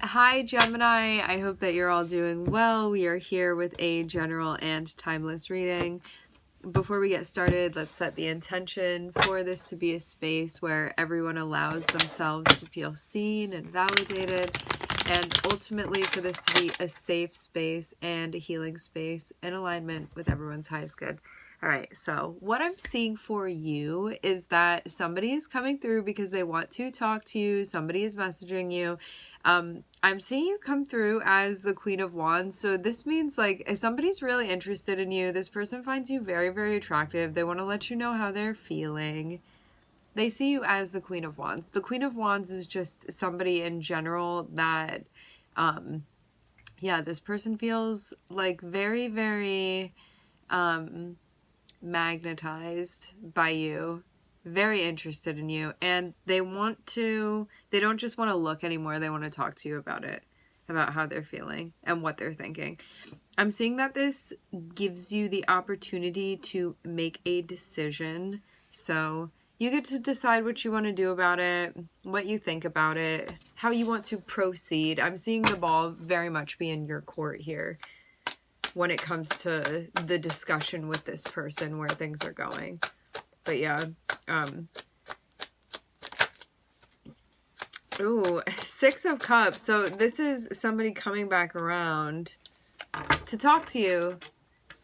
Hi Gemini, I hope that you're all doing well. We are here with a general and timeless reading. Before we get started, let's set the intention for this to be a space where everyone allows themselves to feel seen and validated, and ultimately for this to be a safe space and a healing space in alignment with everyone's highest good. All right, so what I'm seeing for you is that somebody is coming through because they want to talk to you. Somebody is messaging you. I'm seeing you come through as the Queen of Wands. So this means like if somebody's really interested in you, this person finds you very, very attractive. They want to let you know how they're feeling. They see you as the Queen of Wands. The Queen of Wands is just somebody in general that, this person feels like very, very, magnetized by you, very interested in you, and they don't just want to look anymore, they want to talk to you about it, about how they're feeling and what they're thinking. I'm seeing that this gives you the opportunity to make a decision, so you get to decide what you want to do about it, what you think about it, how you want to proceed. I'm seeing the ball very much be in your court here when it comes to the discussion with this person, where things are going. But yeah, ooh, Six of Cups. So this is somebody coming back around to talk to you,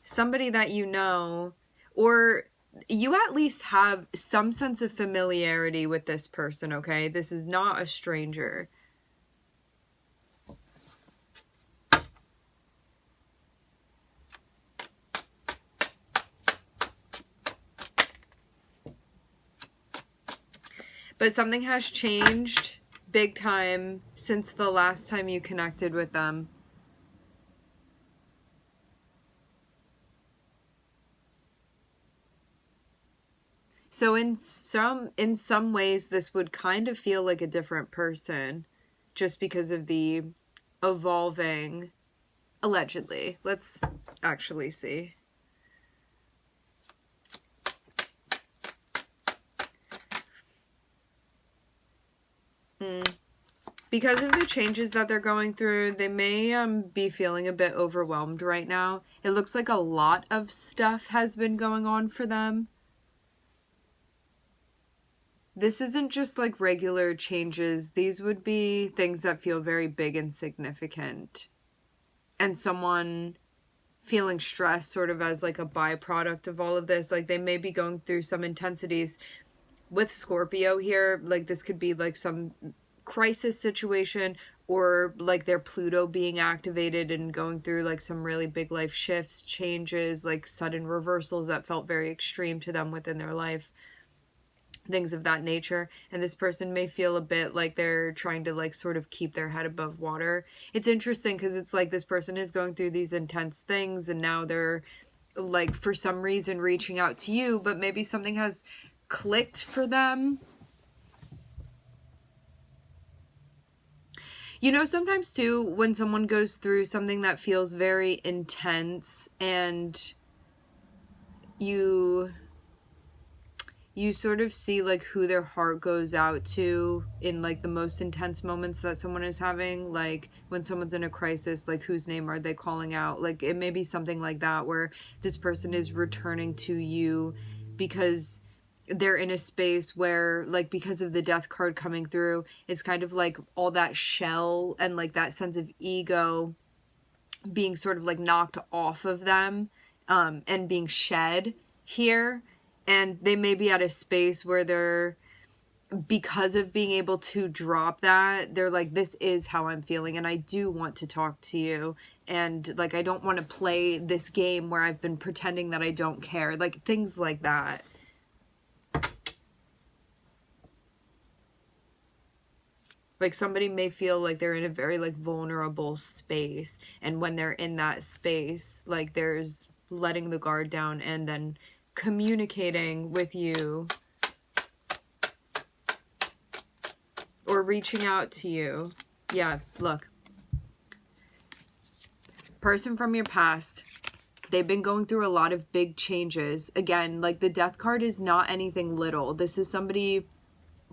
somebody that you know, or you at least have some sense of familiarity with this person, okay? This is not a stranger. But something has changed big time since the last time you connected with them. So in some ways, this would kind of feel like a different person just because of the evolving, allegedly. Let's actually see. Because of the changes that they're going through, they may be feeling a bit overwhelmed right now. It looks like a lot of stuff has been going on for them. This isn't just like regular changes. These would be things that feel very big and significant. And someone feeling stress sort of as like a byproduct of all of this. Like they may be going through some intensities with Scorpio here. Like this could be like some crisis situation, or like their Pluto being activated and going through like some really big life shifts, changes, like sudden reversals that felt very extreme to them within their life, things of that nature. And this person may feel a bit like they're trying to like sort of keep their head above water. It's interesting because it's like this person is going through these intense things and now they're like for some reason reaching out to you, but maybe something has clicked for them. You know, sometimes too, when someone goes through something that feels very intense and you sort of see like who their heart goes out to in like the most intense moments that someone is having, like when someone's in a crisis, like whose name are they calling out? Like it may be something like that where this person is returning to you because they're in a space where like because of the death card coming through, it's kind of like all that shell and like that sense of ego being sort of like knocked off of them and being shed here. And they may be at a space where they're, because of being able to drop that, they're like, this is how I'm feeling and I do want to talk to you. And like, I don't want to play this game where I've been pretending that I don't care. Like things like that. Like somebody may feel like they're in a very like vulnerable space. And when they're in that space, like there's letting the guard down and then communicating with you or reaching out to you. Yeah, look. Person from your past, they've been going through a lot of big changes. Again, like the death card is not anything little. This is somebody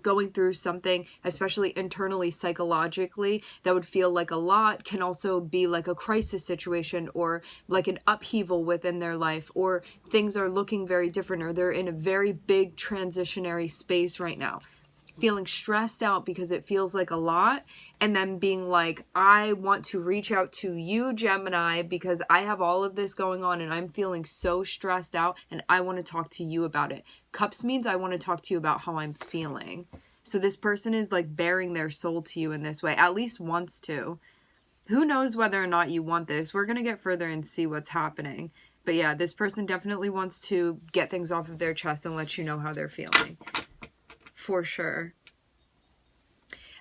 going through something, especially internally, psychologically, that would feel like a lot, can also be like a crisis situation or like an upheaval within their life, or things are looking very different, or they're in a very big transitionary space right now. Feeling stressed out because it feels like a lot, and then being like, I want to reach out to you, Gemini, because I have all of this going on and I'm feeling so stressed out and I want to talk to you about it. Cups means I want to talk to you about how I'm feeling. So this person is like bearing their soul to you in this way, at least wants to. Who knows whether or not you want this? We're going to get further and see what's happening. But yeah, this person definitely wants to get things off of their chest and let you know how they're feeling. For sure.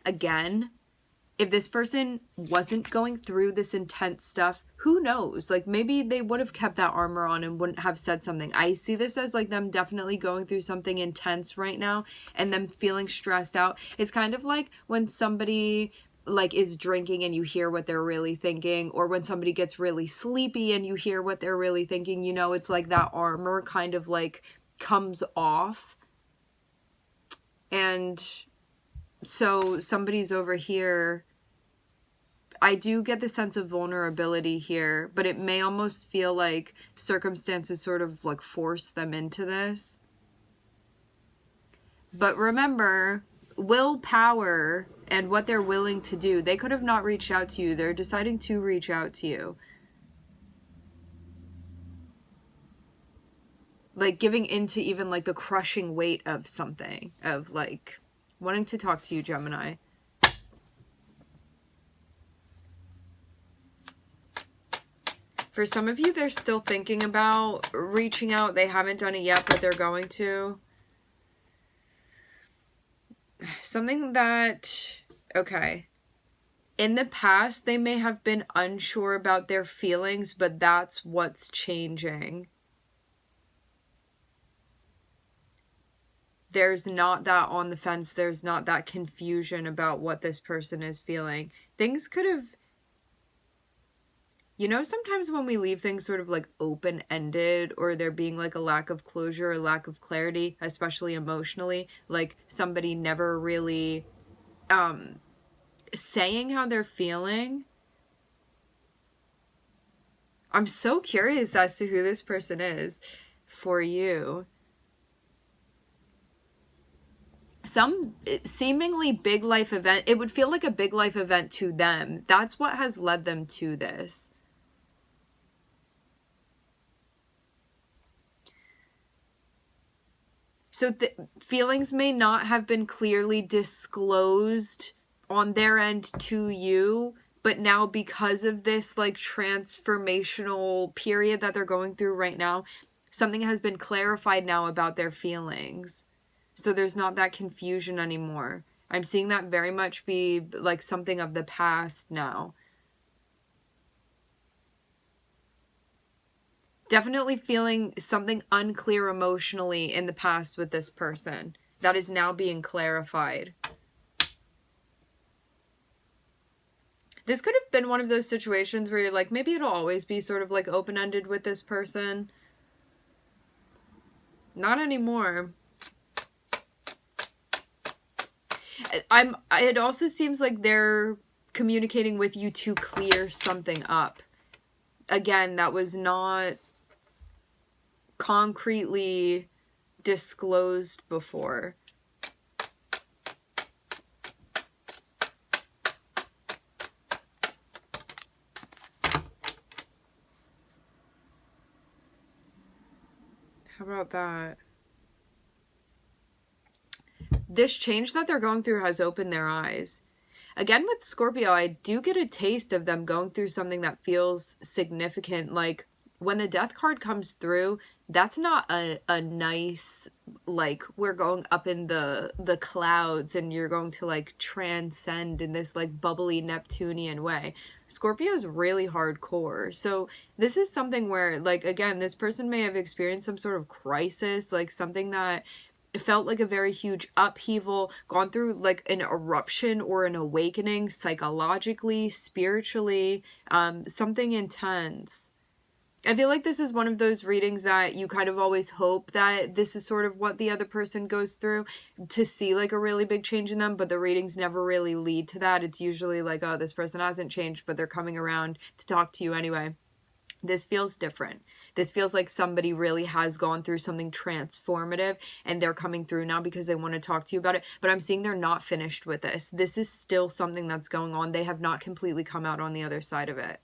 Again, if this person wasn't going through this intense stuff, who knows? Like, maybe they would have kept that armor on and wouldn't have said something. I see this as like them definitely going through something intense right now and them feeling stressed out. It's kind of like when somebody like is drinking and you hear what they're really thinking, or when somebody gets really sleepy and you hear what they're really thinking. You know, it's like that armor kind of like comes off. And so somebody's over here. I do get the sense of vulnerability here, but it may almost feel like circumstances sort of like force them into this. But remember, willpower and what they're willing to do. They could have not reached out to you. They're deciding to reach out to you. Like giving into even like the crushing weight of something, of like wanting to talk to you, Gemini. For some of you, they're still thinking about reaching out. They haven't done it yet, but they're going to. Something that, okay. In the past, they may have been unsure about their feelings, but that's what's changing. There's not that on the fence. There's not that confusion about what this person is feeling. Things could have, you know, sometimes when we leave things sort of like open-ended, or there being like a lack of closure, or lack of clarity, especially emotionally, like somebody never really saying how they're feeling. I'm so curious as to who this person is for you. Some seemingly big life event. It would feel like a big life event to them. That's what has led them to this. So feelings may not have been clearly disclosed on their end to you, but now because of this like transformational period that they're going through right now, something has been clarified now about their feelings. So there's not that confusion anymore. I'm seeing that very much be like something of the past now. Definitely feeling something unclear emotionally in the past with this person. That is now being clarified. This could have been one of those situations where you're like, maybe it'll always be sort of like open-ended with this person. Not anymore. It also seems like they're communicating with you to clear something up. Again, that was not concretely disclosed before. How about that? This change that they're going through has opened their eyes. Again, with Scorpio, I do get a taste of them going through something that feels significant. Like, when the death card comes through, that's not a nice, like, we're going up in the clouds and you're going to, like, transcend in this, like, bubbly Neptunian way. Scorpio's really hardcore. So this is something where, like, again, this person may have experienced some sort of crisis, like something that it felt like a very huge upheaval, gone through like an eruption or an awakening psychologically, spiritually, something intense. I feel like this is one of those readings that you kind of always hope that this is sort of what the other person goes through to see like a really big change in them, but the readings never really lead to that. It's usually like, oh, this person hasn't changed, but they're coming around to talk to you anyway. This feels different. This feels like somebody really has gone through something transformative and they're coming through now because they want to talk to you about it. But I'm seeing they're not finished with this. This is still something that's going on. They have not completely come out on the other side of it.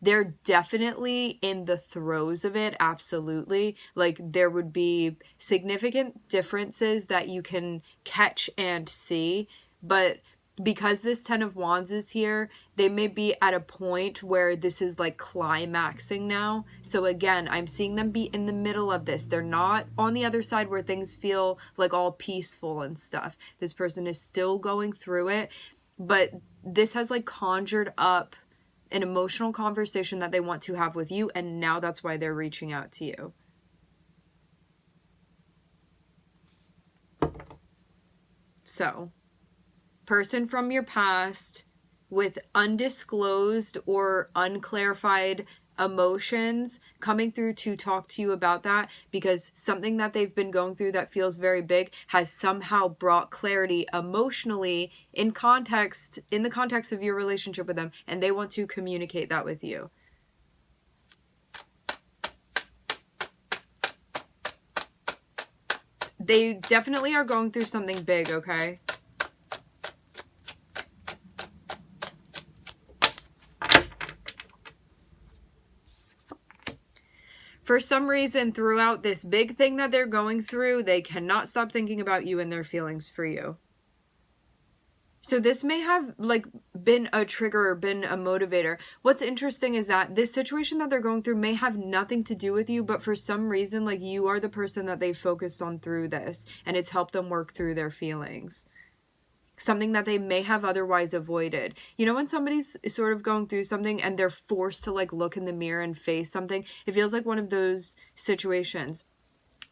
They're definitely in the throes of it, absolutely. Like, there would be significant differences that you can catch and see, but because this Ten of Wands is here, they may be at a point where this is like climaxing now. So again, I'm seeing them be in the middle of this. They're not on the other side where things feel like all peaceful and stuff. This person is still going through it, but this has like conjured up an emotional conversation that they want to have with you, and now that's why they're reaching out to you. So, person from your past with undisclosed or unclarified emotions coming through to talk to you about that, because something that they've been going through that feels very big has somehow brought clarity emotionally in the context of your relationship with them, and they want to communicate that with you. They definitely are going through something big, okay? For some reason, throughout this big thing that they're going through, they cannot stop thinking about you and their feelings for you. So this may have like been a trigger or been a motivator. What's interesting is that this situation that they're going through may have nothing to do with you, but for some reason, like, you are the person that they focused on through this, and it's helped them work through their feelings. Something that they may have otherwise avoided. You know, when somebody's sort of going through something and they're forced to like look in the mirror and face something, it feels like one of those situations.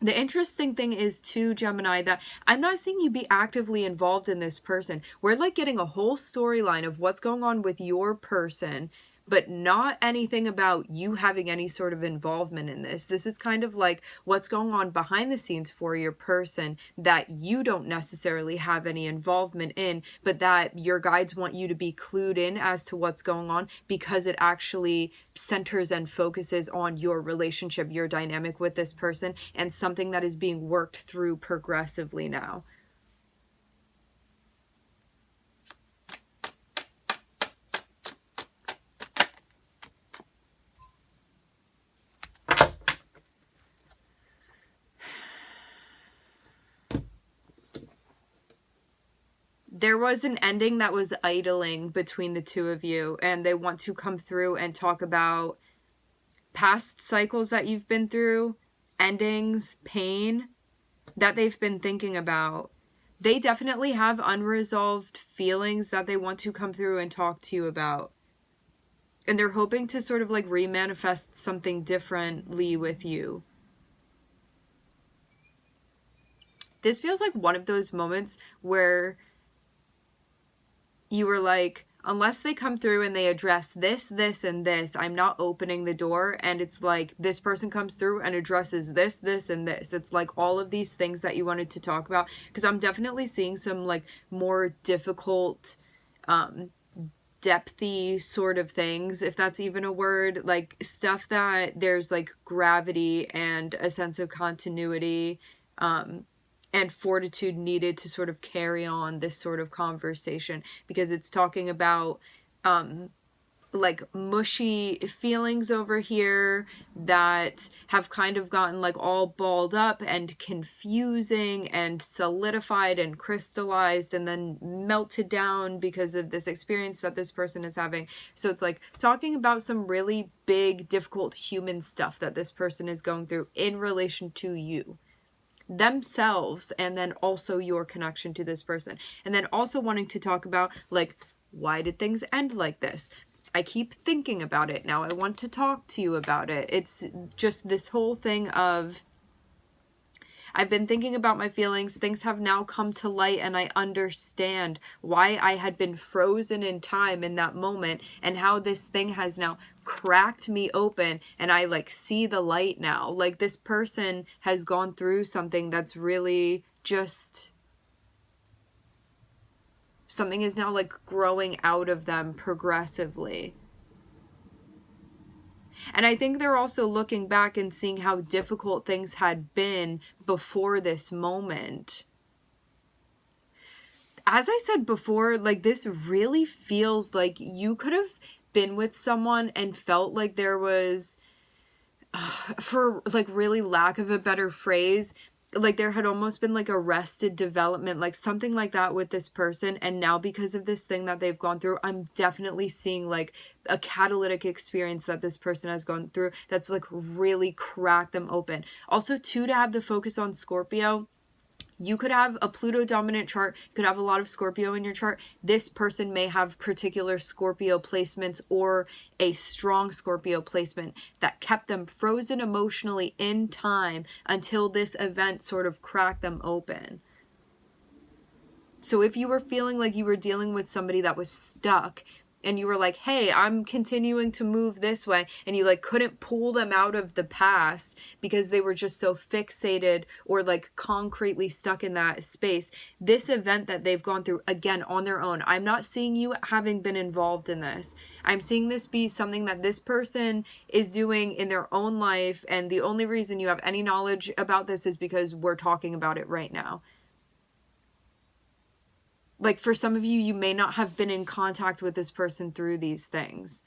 The interesting thing is too, Gemini, that I'm not seeing you be actively involved in this person. We're like getting a whole storyline of what's going on with your person, but not anything about you having any sort of involvement in this. This is kind of like what's going on behind the scenes for your person that you don't necessarily have any involvement in, but that your guides want you to be clued in as to what's going on, because it actually centers and focuses on your relationship, your dynamic with this person, and something that is being worked through progressively now. There was an ending that was idling between the two of you, and they want to come through and talk about past cycles that you've been through, endings, pain that they've been thinking about. They definitely have unresolved feelings that they want to come through and talk to you about. And they're hoping to sort of like remanifest something differently with you. This feels like one of those moments where you were like, unless they come through and they address this, this, and this, I'm not opening the door. And it's like this person comes through and addresses this, this, and this. It's like all of these things that you wanted to talk about. Because I'm definitely seeing some like more difficult, depthy sort of things, if that's even a word. Like stuff that there's like gravity and a sense of continuity, and fortitude needed to sort of carry on this sort of conversation, because it's talking about like mushy feelings over here that have kind of gotten like all balled up and confusing and solidified and crystallized and then melted down because of this experience that this person is having. So it's like talking about some really big, difficult human stuff that this person is going through in relation to you themselves, and then also your connection to this person, and then also wanting to talk about like, why did things end like this? I keep thinking about it now, I want to talk to you about it. It's just this whole thing of, I've been thinking about my feelings. Things have now come to light, and I understand why I had been frozen in time in that moment, and how this thing has now cracked me open, and I like see the light now. Like, this person has gone through something that's really just, something is now like growing out of them progressively. And I think they're also looking back and seeing how difficult things had been before this moment. As I said before, like, this really feels like you could have been with someone and felt like there was, for like really lack of a better phrase, like there had almost been like arrested development, like something like that with this person. And now, because of this thing that they've gone through, I'm definitely seeing like a catalytic experience that this person has gone through that's like really cracked them open. Also, too, to have the focus on Scorpio, you could have a Pluto dominant chart, could have a lot of Scorpio in your chart. This person may have particular Scorpio placements or a strong Scorpio placement that kept them frozen emotionally in time until this event sort of cracked them open. So if you were feeling like you were dealing with somebody that was stuck, and you were like, hey, I'm continuing to move this way, and you like couldn't pull them out of the past because they were just so fixated or like concretely stuck in that space, this event that they've gone through, again, on their own, I'm not seeing you having been involved in this. I'm seeing this be something that this person is doing in their own life, and the only reason you have any knowledge about this is because we're talking about it right now. Like, for some of you, you may not have been in contact with this person through these things.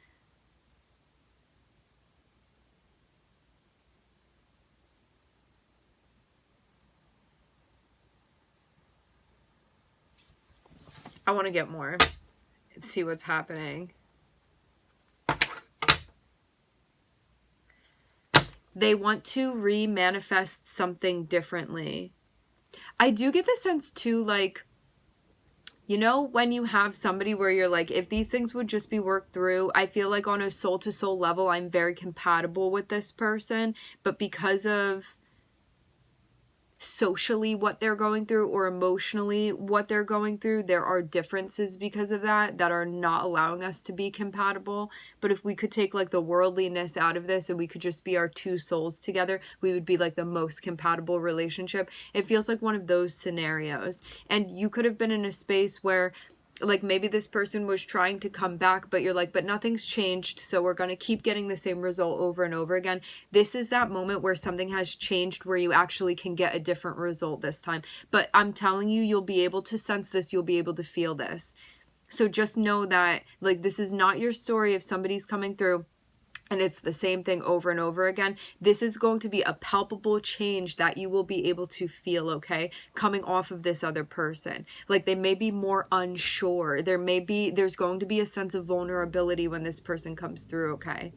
I want to get more and see what's happening. They want to re-manifest something differently. I do get the sense too, like, you know, when you have somebody where you're like, if these things would just be worked through, I feel like on a soul to soul level, I'm very compatible with this person, but because of socially what they're going through or emotionally what they're going through, there are differences because of that are not allowing us to be compatible. But if we could take like the worldliness out of this and we could just be our two souls together, we would be like the most compatible relationship. It feels like one of those scenarios. And you could have been in a space where like maybe this person was trying to come back, but you're like, but nothing's changed, so we're going to keep getting the same result over and over again. This is that moment where something has changed, where you actually can get a different result this time. But I'm telling you, you'll be able to sense this, you'll be able to feel this. So just know that, like, this is not your story if somebody's coming through and it's the same thing over and over again. This is going to be a palpable change that you will be able to feel, okay, coming off of this other person. Like, they may be more unsure. There's going to be a sense of vulnerability when this person comes through, okay?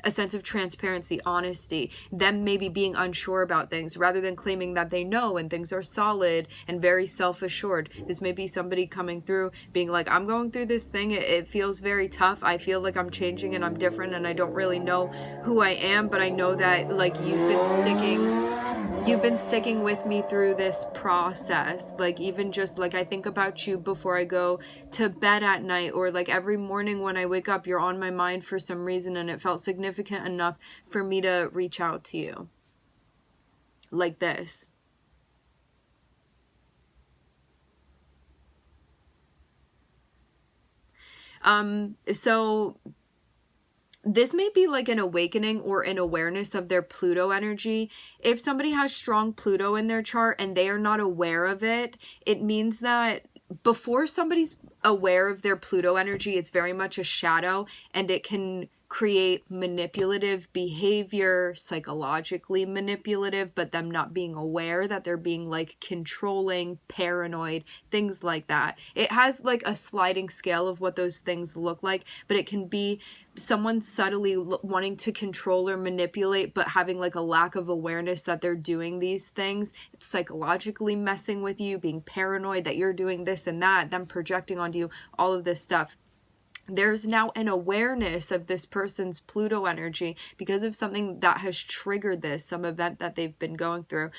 A sense of transparency, honesty, them maybe being unsure about things rather than claiming that they know and things are solid and very self-assured. This may be somebody coming through being like, I'm going through this thing. It feels very tough. I feel like I'm changing and I'm different and I don't really know who I am, but I know that like you've been sticking with me through this process. Like, even just like I think about you before I go to bed at night, or like every morning when I wake up, you're on my mind for some reason, and it felt significant enough for me to reach out to you like this. So this may be like an awakening or an awareness of their Pluto energy. If somebody has strong Pluto in their chart and they are not aware of it, it means that before somebody's aware of their Pluto energy, it's very much a shadow, and it can create manipulative behavior, psychologically manipulative, but them not being aware that they're being like controlling, paranoid, things like that. It has like a sliding scale of what those things look like, but it can be someone subtly wanting to control or manipulate, but having like a lack of awareness that they're doing these things. It's psychologically messing with you, being paranoid that you're doing this and that, them projecting onto you, all of this stuff. there's now an awareness of this person's Pluto energy because of something that has triggered this, some event that they've been going through.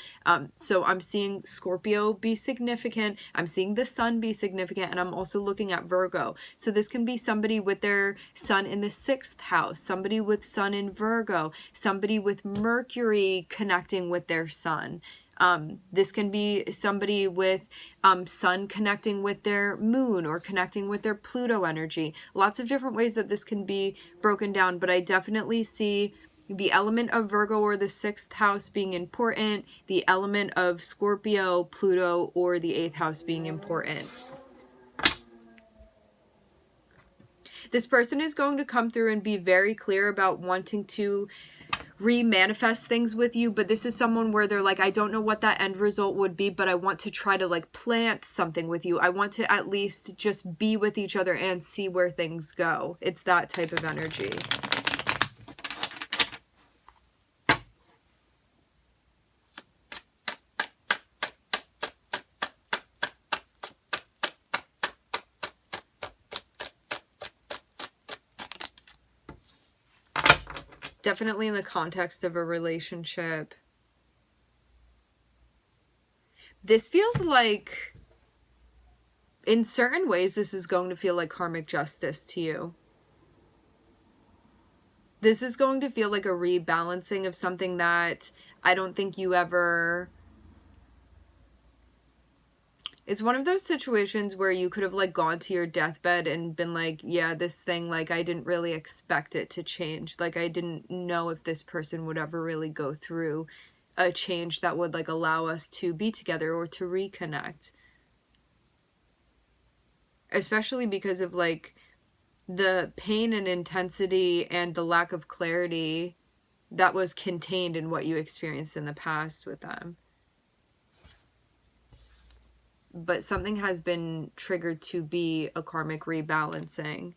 So I'm seeing Scorpio be significant. I'm seeing the sun be significant. And I'm also looking at Virgo. So this can be somebody with their sun in the 6th house, somebody with sun in Virgo, somebody with Mercury connecting with their sun. This can be somebody with sun connecting with their moon or connecting with their Pluto energy. Lots of different ways that this can be broken down, but I definitely see the element of Virgo or the 6th house being important, the element of Scorpio, Pluto, or the 8th house being important. This person is going to come through and be very clear about wanting to re-manifest things with you, but this is someone where they're like, I don't know what that end result would be, but I want to try to like plant something with you. I want to at least just be with each other and see where things go. It's that type of energy. Definitely in the context of a relationship. This feels like, in certain ways, this is going to feel like karmic justice to you. This is going to feel like a rebalancing of something that I don't think you ever... It's one of those situations where you could have like gone to your deathbed and been like, yeah, this thing, like I didn't really expect it to change. Like I didn't know if this person would ever really go through a change that would like allow us to be together or to reconnect. Especially because of like the pain and intensity and the lack of clarity that was contained in what you experienced in the past with them. But something has been triggered to be a karmic rebalancing.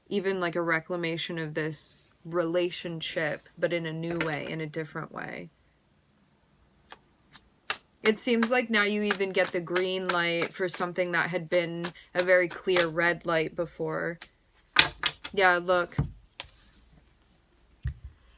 Even like a reclamation of this relationship, but in a new way, in a different way. It seems like now you even get the green light for something that had been a very clear red light before. Yeah, look.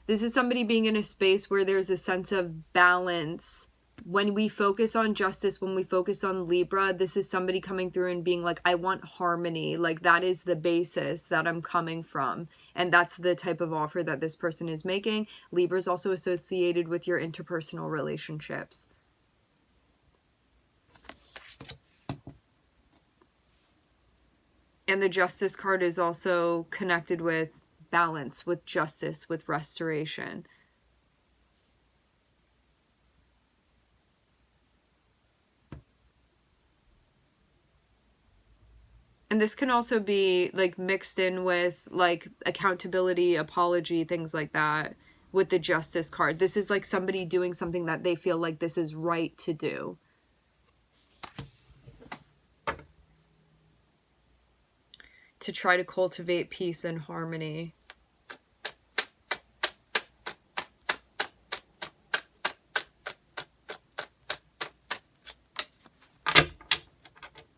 This is somebody being in a space where there's a sense of balance. When we focus on justice, when we focus on Libra, this is somebody coming through and being like, I want harmony. Like that is the basis that I'm coming from. And that's the type of offer that this person is making. Libra is also associated with your interpersonal relationships. And the Justice card is also connected with balance, with justice, with restoration. And this can also be like mixed in with like accountability, apology, things like that with the Justice card. This is like somebody doing something that they feel like this is right to do. To try to cultivate peace and harmony.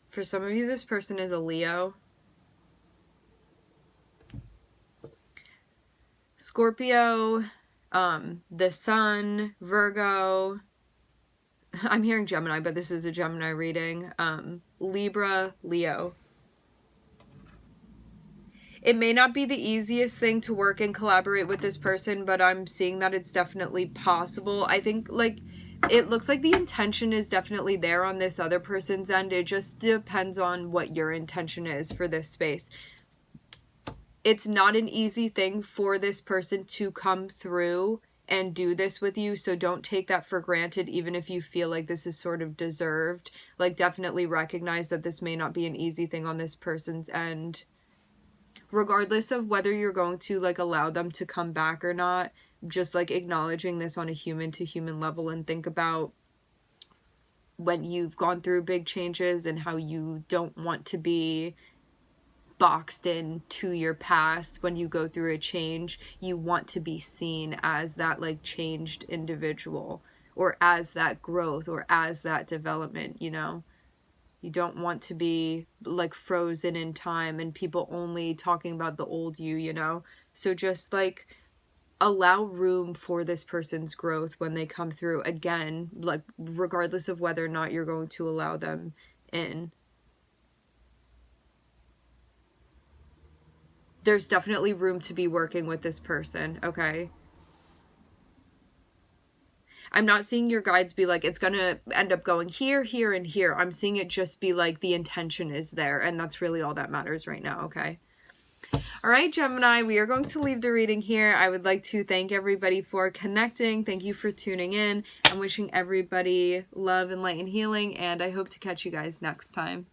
For some of you, this person is a Leo. Scorpio, the Sun, Virgo. I'm hearing Gemini, but this is a Gemini reading. Libra, Leo. It may not be the easiest thing to work and collaborate with this person, but I'm seeing that it's definitely possible. I think, like, it looks like the intention is definitely there on this other person's end. It just depends on what your intention is for this space. It's not an easy thing for this person to come through and do this with you, so don't take that for granted, even if you feel like this is sort of deserved. Like, definitely recognize that this may not be an easy thing on this person's end. Regardless of whether you're going to, like, allow them to come back or not, just, like, acknowledging this on a human-to-human level, and think about when you've gone through big changes and how you don't want to be boxed in to your past. When you go through a change, you want to be seen as that, like, changed individual, or as that growth, or as that development, you know? You don't want to be like frozen in time and people only talking about the old you, you know? So just like allow room for this person's growth when they come through, again, like regardless of whether or not you're going to allow them in. There's definitely room to be working with this person, okay? I'm not seeing your guides be like, it's gonna end up going here, here, and here. I'm seeing it just be like the intention is there, and that's really all that matters right now, okay? All right, Gemini, we are going to leave the reading here. I would like to thank everybody for connecting. Thank you for tuning in. I'm wishing everybody love and light and healing, and I hope to catch you guys next time.